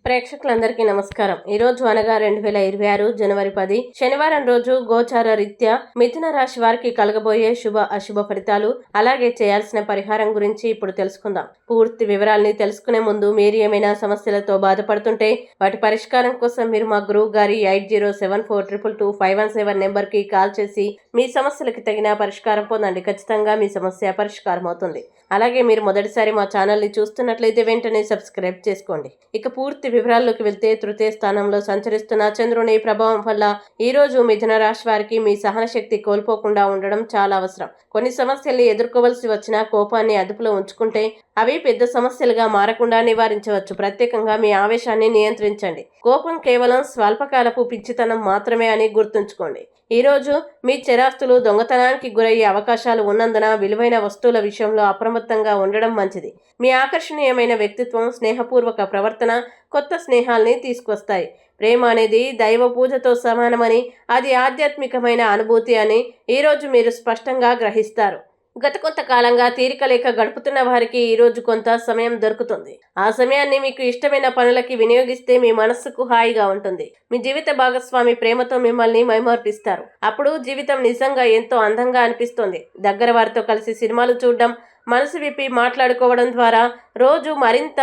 ప్రేక్షకులందరికీ నమస్కారం. ఈ రోజు అనగా 2026 జనవరి 10 శనివారం రోజు గోచార రీత్యా మిథున రాశి వారికి కలగబోయే శుభ అశుభ ఫలితాలు, అలాగే చేయాల్సిన పరిహారం గురించి ఇప్పుడు తెలుసుకుందాం. పూర్తి వివరాల్ని తెలుసుకునే ముందు మీరు ఏమైనా సమస్యలతో బాధపడుతుంటే వాటి పరిష్కారం కోసం మీరు మా గురువు గారి 8074222517 నెంబర్ కి కాల్ చేసి మీ సమస్యలకి తగిన పరిష్కారం పొందండి. ఖచ్చితంగా మీ సమస్య పరిష్కారం అవుతుంది. అలాగే మీరు మొదటిసారి మా ఛానల్ని చూస్తున్నట్లయితే వెంటనే సబ్స్క్రైబ్ చేసుకోండి. ఇక పూర్తి వివరాల్లోకి వెళ్తే తృతీయ స్థానంలో సంచరిస్తున్న చంద్రుని ప్రభావం వల్ల ఈ రోజు మిథున రాశి వారికి మీ సహన శక్తి కోల్పోకుండా ఉండడం చాలా అవసరం. కొన్ని సమస్యల్ని ఎదుర్కోవలసి వచ్చినా కోపాన్ని అదుపులో ఉంచుకుంటే అవి పెద్ద సమస్యలుగా మారకుండా నివారించవచ్చు. ప్రత్యేకంగా మీ ఆవేశాన్ని నియంత్రించండి. కోపం కేవలం స్వల్పకాలపు పిచ్చితనం మాత్రమే అని గుర్తుంచుకోండి. ఈ రోజు మీ స్థిరాస్తులు దొంగతనానికి గురయ్యే అవకాశాలు ఉన్నందున విలువైన వస్తువుల విషయంలో అప్రమత్తంగా ఉండడం మంచిది. మీ ఆకర్షణీయమైన వ్యక్తిత్వం, స్నేహపూర్వక ప్రవర్తన కొత్త స్నేహాల్ని తీసుకొస్తాయి. ప్రేమ అనేది దైవ పూజతో సమానమని, అది ఆధ్యాత్మికమైన అనుభూతి అని ఈరోజు మీరు స్పష్టంగా గ్రహిస్తారు. గత కొంతకాలంగా తీరిక లేక గడుపుతున్న వారికి ఈరోజు కొంత సమయం దొరుకుతుంది. ఆ సమయాన్ని మీకు ఇష్టమైన పనులకి వినియోగిస్తే మీ మనస్సుకు హాయిగా ఉంటుంది. మీ జీవిత భాగస్వామి ప్రేమతో మిమ్మల్ని మైమర్పిస్తారు. అప్పుడు జీవితం నిజంగా ఎంతో అందంగా అనిపిస్తుంది. దగ్గర వారితో కలిసి సినిమాలు చూడడం, మనసు విప్పి మాట్లాడుకోవడం ద్వారా రోజు మరింత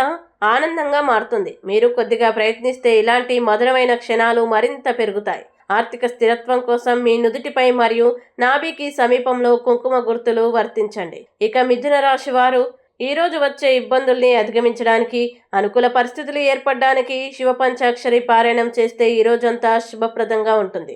ఆనందంగా మారుతుంది. మీరు కొద్దిగా ప్రయత్నిస్తే ఇలాంటి మధురమైన క్షణాలు మరింత పెరుగుతాయి. ఆర్థిక స్థిరత్వం కోసం మీ నుదుటిపై మరియు నాభికి సమీపంలో కుంకుమ గుర్తులు వర్తించండి. ఇక మిథున రాశి వారు ఈ రోజు వచ్చే ఇబ్బందుల్ని అధిగమించడానికి, అనుకూల పరిస్థితులు ఏర్పడడానికి శివ పంచాక్షరి పారాయణం చేస్తే ఈ రోజంతా శుభప్రదంగా ఉంటుంది.